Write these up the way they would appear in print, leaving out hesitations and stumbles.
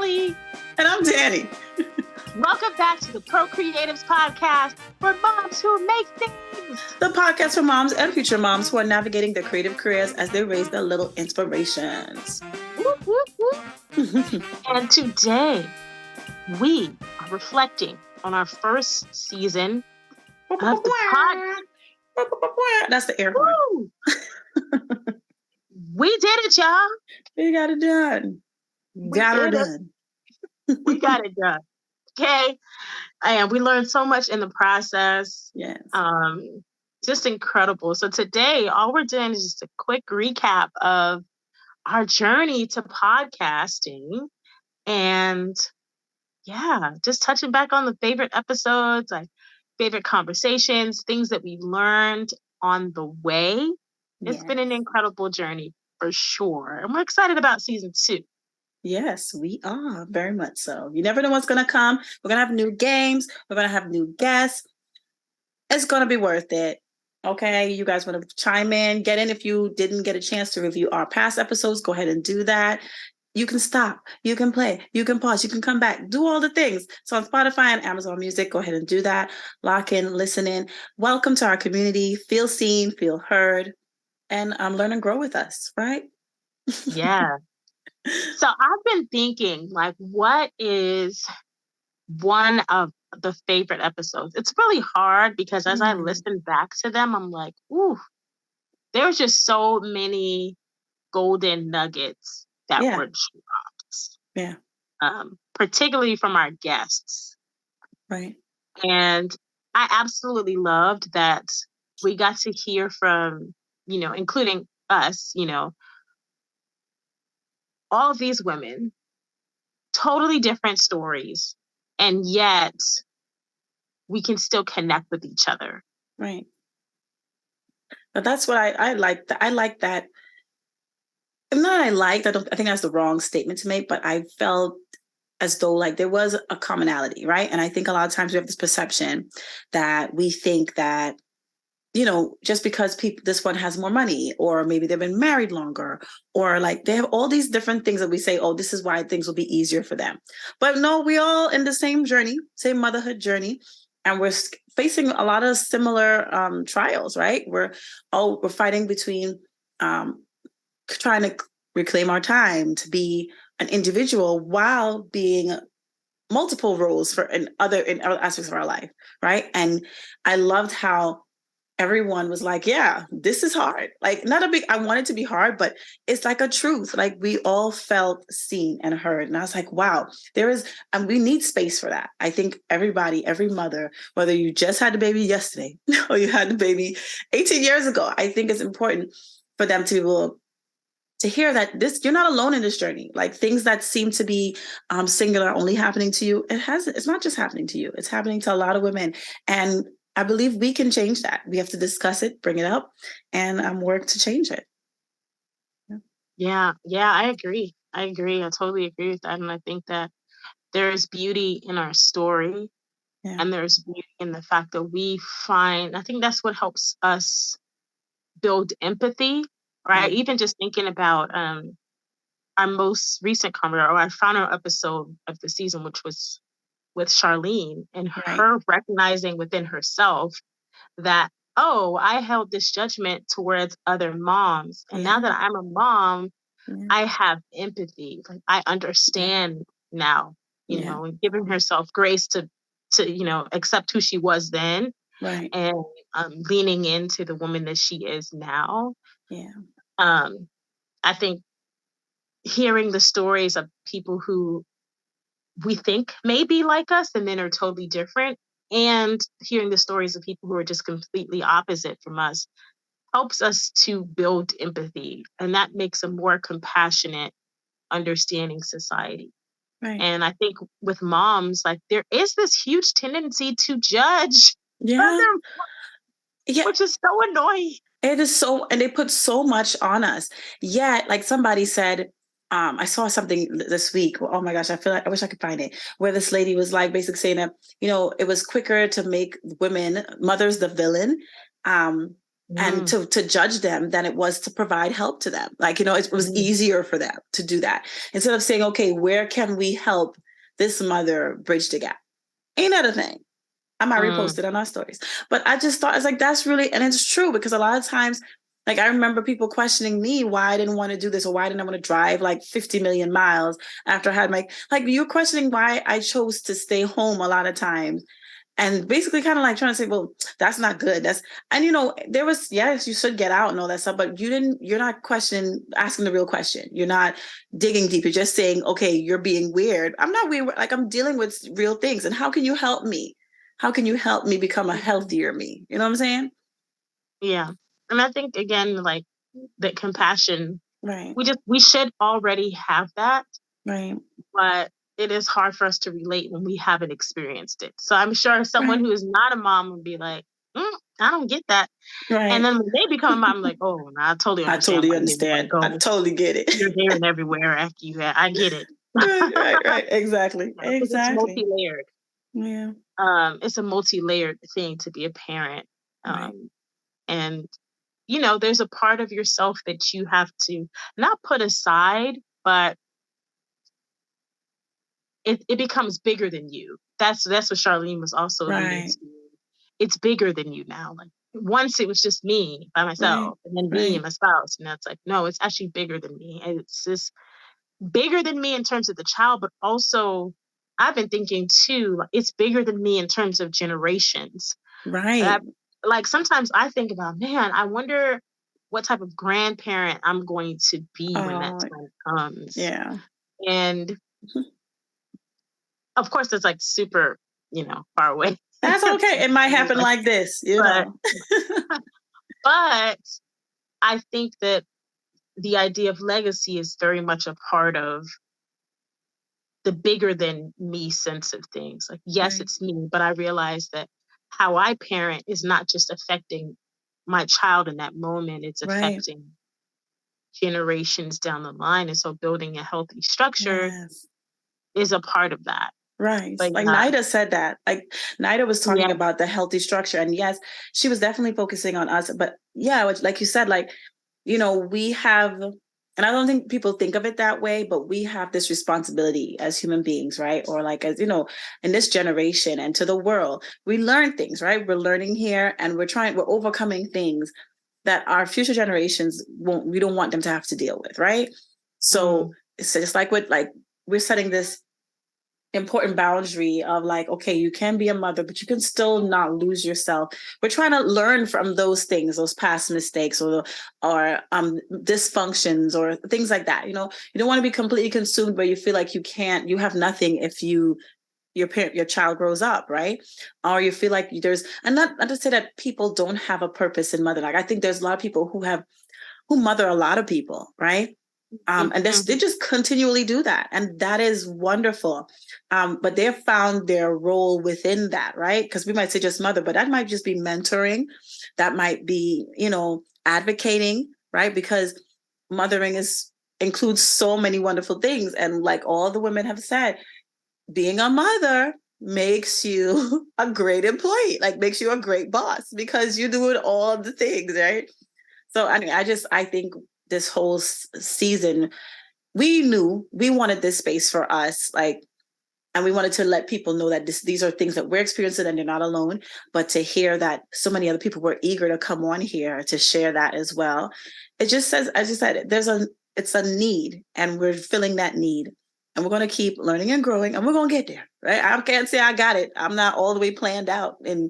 Kelli. And I'm Danni. Welcome back to the ProCreatives Podcast for moms who make things. The podcast for moms and future moms who are navigating their creative careers as they raise their little inspirations. Whoop, whoop, whoop. And today, we are reflecting on our first season of the podcast. That's the air horn. We did it, y'all. We got it done. We got it done. Okay. And we learned so much in the process. Yes. Just incredible. So today, all we're doing is just a quick recap of our journey to podcasting. And yeah, just touching back on the favorite episodes, like favorite conversations, things that we learned on the way. It's been an incredible journey for sure. And we're excited about season 2. Yes, we are. Very much so. You never know what's going to come. We're going to have new games. We're going to have new guests. It's going to be worth it. Okay, you guys want to chime in, get in. If you didn't get a chance to review our past episodes, go ahead and do that. You can stop, you can play, you can pause, you can come back, do all the things. So on Spotify and Amazon Music, go ahead and do that. Lock in, listen in. Welcome to our community. Feel seen, feel heard, and learn and grow with us, right? Yeah. So I've been thinking, like, what is one of the favorite episodes? It's really hard because as I listen back to them, I'm like, ooh, there's just so many golden nuggets that were dropped. Yeah. Particularly from our guests. Right. And I absolutely loved that we got to hear from, including us, all of these women, totally different stories, and yet we can still connect with each other. Right. But that's what I like. I like that. I think that's the wrong statement to make, but I felt as though like there was a commonality, right? And I think a lot of times we have this perception that we think that, just because this one has more money, or maybe they've been married longer, or like they have all these different things that we say, oh, this is why things will be easier for them. But no, we all in the same journey, same motherhood journey, and we're facing a lot of similar trials, right? We're fighting between trying to reclaim our time to be an individual while being multiple roles in other aspects of our life, right? And I loved how everyone was like, yeah, this is hard. Like I want it to be hard, but it's like a truth. Like we all felt seen and heard. And I was like, wow, we need space for that. I think everybody, every mother, whether you just had a baby yesterday or you had a baby 18 years ago, I think it's important for them to be able to hear that you're not alone in this journey. Like things that seem to be singular only happening to you, it's not just happening to you. It's happening to a lot of women. And I believe we can change that. We have to discuss it, bring it up, and work to change it. Yeah, I agree. I totally agree with that. And I think that there is beauty in our story. Yeah. And there's beauty in the fact that I think that's what helps us build empathy, right? Mm-hmm. Even just thinking about our most recent our final episode of the season, which was with Charlene, and her recognizing within herself that, oh, I held this judgment towards other moms. And now that I'm a mom, I have empathy. Like, I understand now, and giving herself grace to accept who she was then. Right. And leaning into the woman that she is now. Yeah. I think hearing the stories of people who we think may be like us and then are totally different, and hearing the stories of people who are just completely opposite from us helps us to build empathy, and that makes a more compassionate, understanding society. Right. And I think with moms, like there is this huge tendency to judge other, which is so annoying. It is so, and they put so much on us. Yet, like somebody said, I saw something this week. Oh my gosh, I wish I could find it, where this lady was like basically saying that, it was quicker to make mothers the villain and to judge them than it was to provide help to them. Like, it was easier for them to do that. Instead of saying, okay, where can we help this mother bridge the gap? Ain't that a thing? I might repost it on our stories. But I just thought, it's like, that's really, and it's true, because a lot of times, like, I remember people questioning me why I didn't want to do this, or why didn't I want to drive like 50 million miles after I had like you're questioning why I chose to stay home a lot of times. And basically kind of like trying to say, well, that's not good. And there was, yes, you should get out and all that stuff, but you're not asking the real question. You're not digging deep. You're just saying, okay, you're being weird. I'm not weird. Like, I'm dealing with real things. And how can you help me? How can you help me become a healthier me? You know what I'm saying? Yeah. And I think, again, like, that compassion, right. We should already have that. Right. But it is hard for us to relate when we haven't experienced it. So I'm sure someone who is not a mom would be like, I don't get that. Right. And then when they become a mom, I'm like, oh, no, I totally understand. I totally get it. You're there and everywhere after you have. I get it. right. Exactly. It's multi-layered. Yeah. It's a multi-layered thing to be a parent. Right. And, there's a part of yourself that you have to not put aside, but it becomes bigger than you. That's what Charlene was also alluding to. It's bigger than you now. Like, once it was just me by myself, and then me and my spouse, and that's like, no, it's actually bigger than me. And it's just bigger than me in terms of the child, but also I've been thinking too, it's bigger than me in terms of generations. Right. Like, sometimes I think about, man, I wonder what type of grandparent I'm going to be when that time comes. Yeah. And of course, it's like super, far away. That's okay. It might happen like this, know. But I think that the idea of legacy is very much a part of the bigger than me sense of things. Like, yes, it's me, but I realize that how I parent is not just affecting my child in that moment. It's affecting generations down the line. And so building a healthy structure is a part of that. Right. But like Nida said that. Like, Nida was talking about the healthy structure. And yes, she was definitely focusing on us. But yeah, like you said, like, we have, and I don't think people think of it that way, but we have this responsibility as human beings, right? Or like, as in this generation and to the world, we learn things, right? We're learning here, and we're overcoming things that our future generations we don't want them to have to deal with, right? So it's just like we're setting this important boundary of like, okay, you can be a mother, but you can still not lose yourself. We're trying to learn from those things, those past mistakes or dysfunctions or things like that. You don't want to be completely consumed where you feel like you have nothing if your child grows up, right? Or you feel like and not to say that people don't have a purpose in motherhood. Like, I think there's a lot of people who mother a lot of people, right? And they just continually do that. And that is wonderful. But they have found their role within that, right? Because we might say just mother, but that might just be mentoring. That might be, advocating, right? Because mothering includes so many wonderful things. And like all the women have said, being a mother makes you a great employee, like makes you a great boss because you do all the things, right? So I think this whole season, we knew we wanted this space for us, like, and we wanted to let people know that these are things that we're experiencing and they're not alone. But to hear that so many other people were eager to come on here to share that as well, it just says, as you said, it's a need, and we're filling that need, and we're going to keep learning and growing, and we're going to get there, right? I can't say I got it. I'm not all the way planned out, and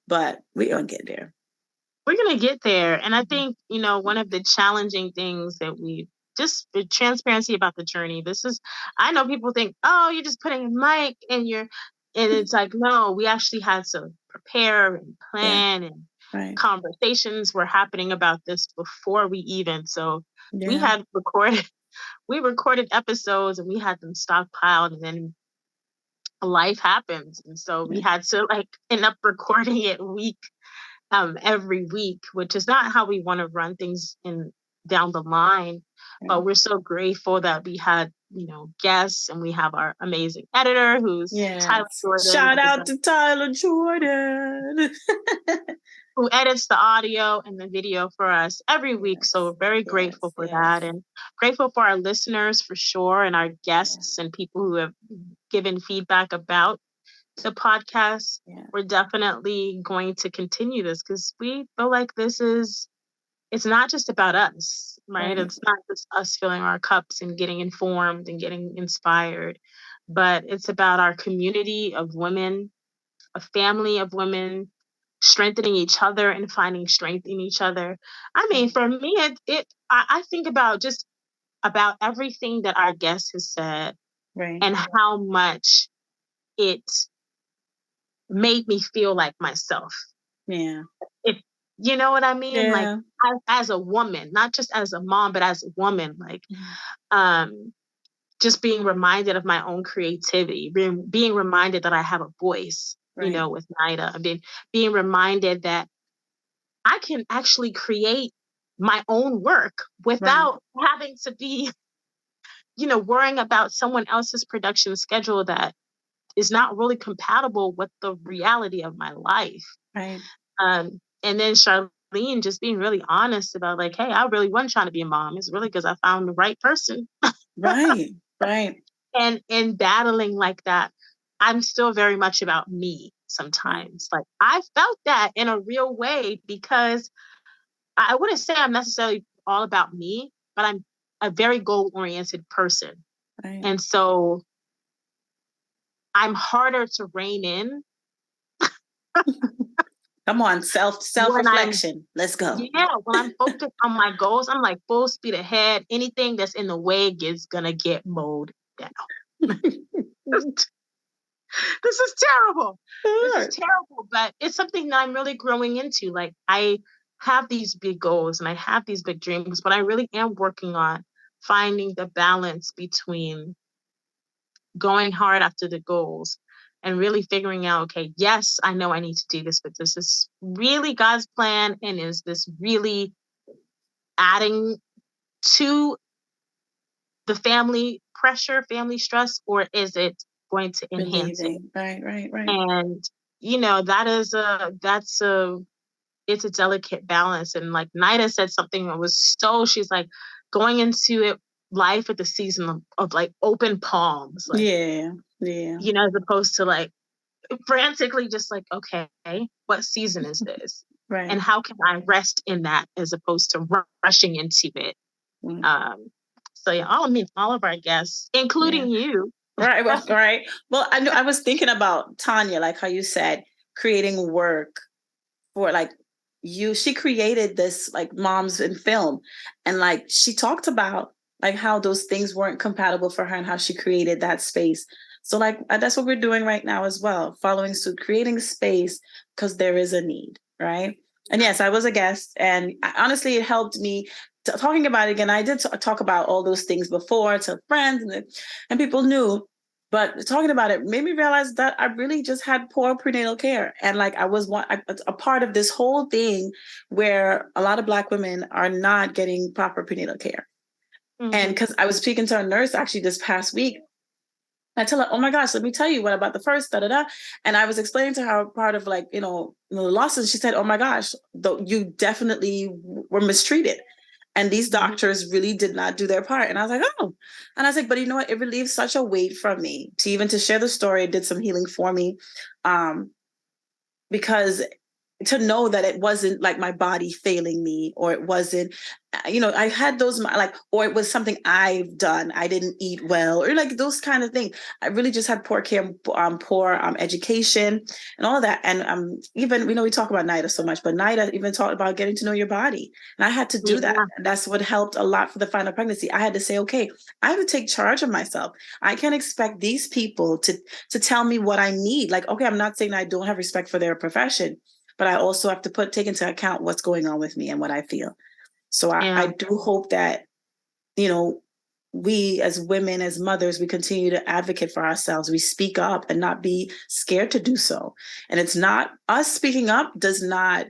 but we're going to get there. We're going to get there. And I think, one of the challenging things that just the transparency about the journey. I know people think, oh, you're just putting a mic and it's like, no, we actually had to prepare and plan and conversations were happening about this before we even. So we recorded episodes and we had them stockpiled, and then life happens. And so we had to end up recording it every week, which is not how we want to run things down the line. But we're so grateful that we had, guests, and we have our amazing editor who's Tyler Jordan. Shout out to Tyler Jordan. who edits the audio and the video for us every week. Yes, So very grateful for that, and grateful for our listeners for sure, and our guests and people who have given feedback about the podcast. We're definitely going to continue this because we feel like it's not just about us, right? It's not just us filling our cups and getting informed and getting inspired, but it's about our community of women, a family of women strengthening each other and finding strength in each other. I mean, for me, I think about just about everything that our guest has said and how much it made me feel like myself. Yeah. If you know what I mean? Like as a woman, not just as a mom, but as a woman, like just being reminded of my own creativity, being reminded that I have a voice, you know, with NIDA. Being reminded that I can actually create my own work without having to be, you know, worrying about someone else's production schedule that is not really compatible with the reality of my life. And then Charlene just being really honest about like, hey, I really wasn't trying to be a mom. It's really because I found the right person. And battling like that, I'm still very much about me sometimes. Like I felt that in a real way because I wouldn't say I'm necessarily all about me, but I'm a very goal-oriented person. And so I'm harder to rein in. Come on, self-reflection. Let's go. Yeah, when I'm focused on my goals, I'm like full speed ahead. Anything that's in the way is gonna get mowed down. This is terrible. This is terrible, but it's something that I'm really growing into. Like I have these big goals and I have these big dreams, but I really am working on finding the balance between going hard after the goals and really figuring out, okay, yes, I know I need to do this, but this is really God's plan. And is this really adding to the family pressure, family stress, or is it going to enhance it? Right. And, you know, it's a delicate balance. And like NIDA said something that was she's like going into it life at the season of like open palms. Like, you know, as opposed to like frantically just like, okay, what season is this? And how can I rest in that as opposed to rushing into it? So yeah, all of our guests, including you. Right. Well, I was thinking about Tanya, like how you said, creating work for like she created this like moms in film. And like, she talked about like how those things weren't compatible for her and how she created that space. So like, that's what we're doing right now as well. Following suit, creating space because there is a need. Right. And yes, I was a guest and honestly, it helped me talking about it again. I did talk about all those things before to friends and people knew, but talking about it made me realize that I really just had poor prenatal care. And like I was a part of this whole thing where a lot of Black women are not getting proper prenatal care. And because I was speaking to a nurse actually this past week, I tell her, oh my gosh, let me tell you what about the first, da-da-da. And I was explaining to her part of like, you know, the losses. She said, oh my gosh, you definitely were mistreated. And these doctors really did not do their part. And I was like, oh. And I was like, but you know what? It relieved such a weight from me to share the story. It did some healing for me. Because to know that it wasn't like my body failing me, or it wasn't, you know, I had those like, or it was something I've done. I didn't eat well, or like those kind of things. I really just had poor care, poor education and all of that. And even, we know we talk about NIDA so much, but NIDA even talked about getting to know your body. And I had to do that. And that's what helped a lot for the final pregnancy. I had to say, okay, I have to take charge of myself. I can't expect these people to tell me what I need. Like, okay, I'm not saying I don't have respect for their profession, but I also have to take into account what's going on with me and what I feel. So I do hope that, you know, we as women, as mothers, we continue to advocate for ourselves. We speak up and not be scared to do so. And it's not, us speaking up does not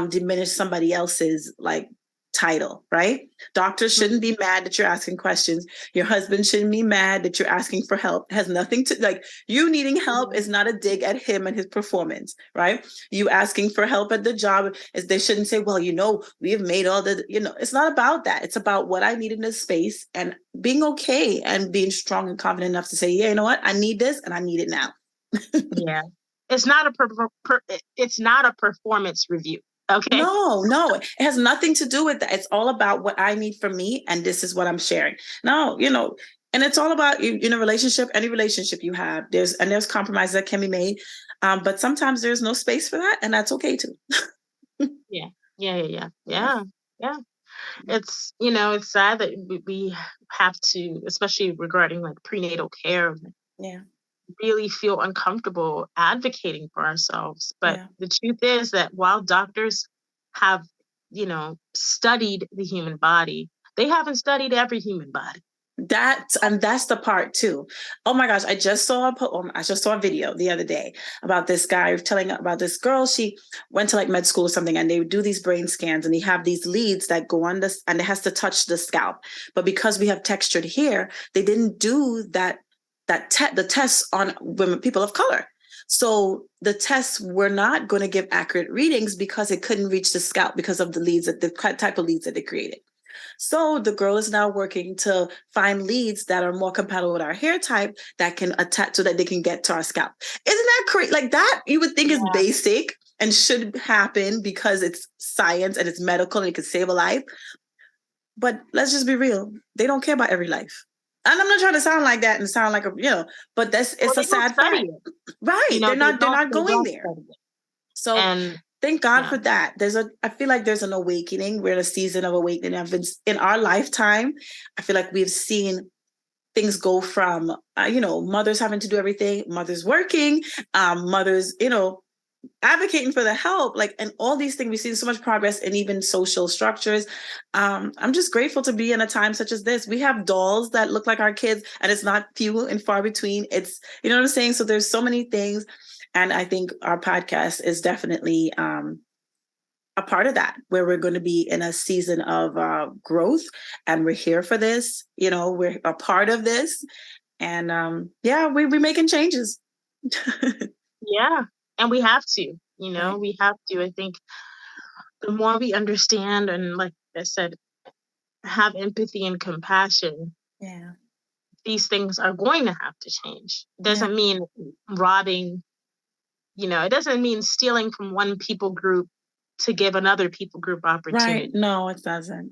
diminish somebody else's like title, right? Doctors shouldn't be mad that you're asking questions. Your husband shouldn't be mad that you're asking for help. It has nothing to, like, you needing help is not a dig at him and his performance, right? You asking for help at the job is, they shouldn't say, well, we have made all the, it's not about that. It's about what I need in this space and being okay and being strong and confident enough to say, yeah, you know what? I need this and I need it now. Yeah. It's not a performance review. Okay. No, it has nothing to do with that. It's all about what I need from me, and this is what I'm sharing. No, and it's all about, in a relationship, any relationship you have, there's compromises that can be made, but sometimes there's no space for that, and that's okay too. Yeah. It's it's sad that we have to, especially regarding like prenatal care, really feel uncomfortable advocating for ourselves. But the truth is that while doctors have, studied the human body, they haven't studied every human body. That's the part too. Oh my gosh, I just saw a video the other day about this guy telling about this girl. She went to like med school or something, and they would do these brain scans, and they have these leads that go on this, and it has to touch the scalp. But because we have textured hair, they didn't do the tests on women, people of color. So the tests were not going to give accurate readings because it couldn't reach the scalp because of the leads, the type of leads that they created. So the girl is now working to find leads that are more compatible with our hair type that can attach so that they can get to our scalp. Isn't that crazy? Like, that you would think is basic and should happen because it's science and it's medical and it could save a life. But let's just be real. They don't care about every life. And I'm not trying to sound like that and sound like but it's a sad fact. Right. They're not going there. So thank God for that. I feel like there's an awakening. We're in a season of awakening. In our lifetime, I feel like we've seen things go from, mothers having to do everything, mothers working, mothers, advocating for the help, and all these things. We've seen so much progress in even social structures. I'm just grateful to be in a time such as this. We have dolls that look like our kids, and it's not few and far between. It's, you know what I'm saying? So there's so many things. And I think our podcast is definitely a part of that, where we're going to be in a season of growth, and we're here for this. We're a part of this, and we're making changes. Yeah. And we have to, we have to. I think the more we understand and, like I said, have empathy and compassion, these things are going to have to change. It doesn't mean robbing, it doesn't mean stealing from one people group to give another people group opportunity. Right. No, it doesn't.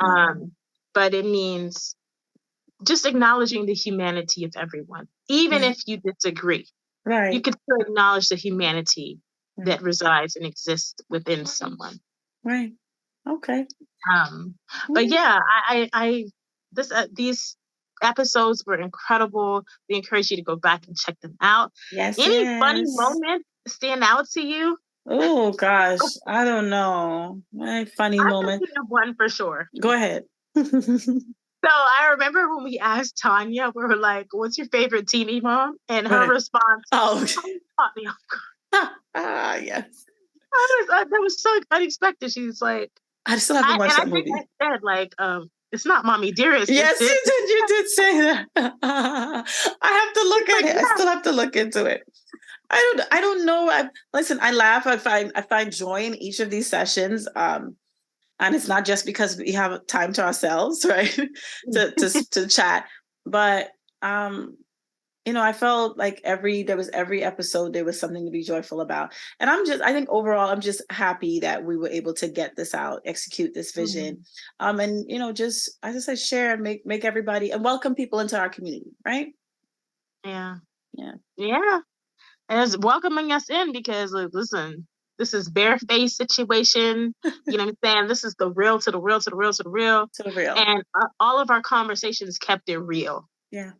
But it means just acknowledging the humanity of everyone, even if you disagree. Right. You could still acknowledge the humanity that resides and exists within someone. Right. Okay. But these episodes were incredible. We encourage you to go back and check them out. Yes. Any funny moment stand out to you? Oh gosh, I don't know. My funny moment. I one for sure. Go ahead. So I remember when we asked Tanya, we were like, "What's your favorite TV mom?" And her response, caught me off guard. Yes. That was so unexpected. She's like, I still haven't watched that movie. I said, it's not Mommy Dearest. Yes, you did. You did say that. I have to look at it. I still have to look into it. I don't know. Listen, I laugh. I find joy in each of these sessions. And it's not just because we have time to ourselves, right? to chat. But I felt like every episode there was something to be joyful about. And I think overall, I'm just happy that we were able to get this out, execute this vision. And just, as I said, share and make everybody and welcome people into our community, right? Yeah. And it's welcoming us in because, listen, this is bareface situation. You know what I'm saying? This is the real to the real to the real to the real. To the real. And all of our conversations kept it real. Yeah.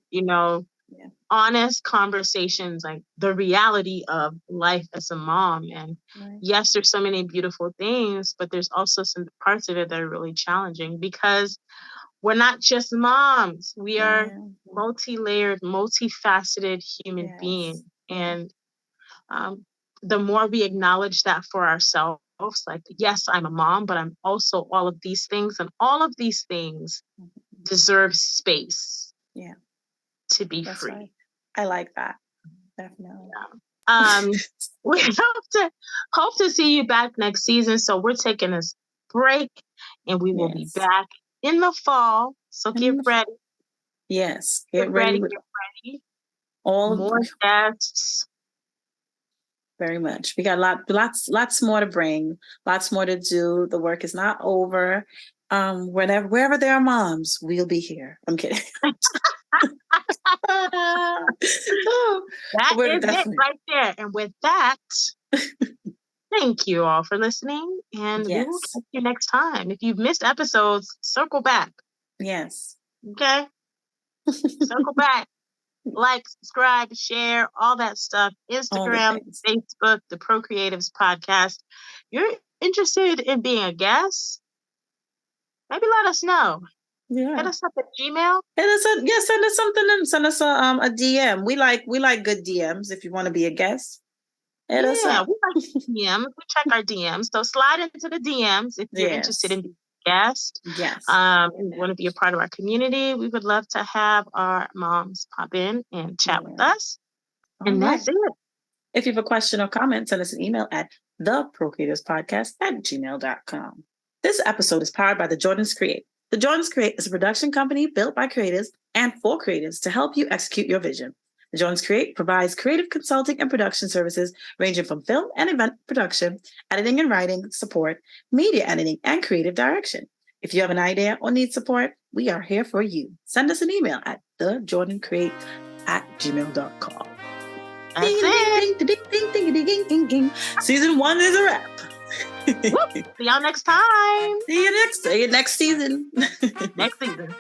Honest conversations, like the reality of life as a mom. And yes, there's so many beautiful things, but there's also some parts of it that are really challenging because we're not just moms. We are multi-layered, multifaceted human beings. And the more we acknowledge that for ourselves ourselves, like, yes, I'm a mom, but I'm also all of these things, and all of these things deserve space. Yeah. To be That's free. Right. I like that. Definitely. Yeah. We hope to see you back next season. So we're taking a break, and we will be back in the fall. So get ready. Yes. Get ready. Get ready. All more guests. Very much. We got lots more to bring, lots more to do. The work is not over. Wherever there are moms, we'll be here. I'm kidding. That is it right there. And with that, thank you all for listening. And we will catch you next time. If you've missed episodes, circle back. Yes. Okay? Circle back. Like, subscribe, share, all that stuff. Instagram, Facebook, the ProCreatives Podcast. You're interested in being a guest? Maybe let us know. Yeah. Hit us up at Gmail. Send us something and send us a DM. We like good DMs if you want to be a guest. Hit us up. We like DMs. We check our DMs. So slide into the DMs if you're interested in being a guest. Yes. And want to be a part of our community. We would love to have our moms pop in and chat with us. And that's it. If you have a question or comment, send us an email at theprocreativespodcast@gmail.com. This episode is powered by The Jordans Create. The Jordans Create is a production company built by creatives and for creatives to help you execute your vision. The Jordans Create provides creative consulting and production services ranging from film and event production, editing and writing support, media editing, and creative direction. If you have an idea or need support, we are here for you. Send us an email at thejordancreate@gmail.com. That's it. Season 1 is a wrap. See y'all next time. See you next season. Next season.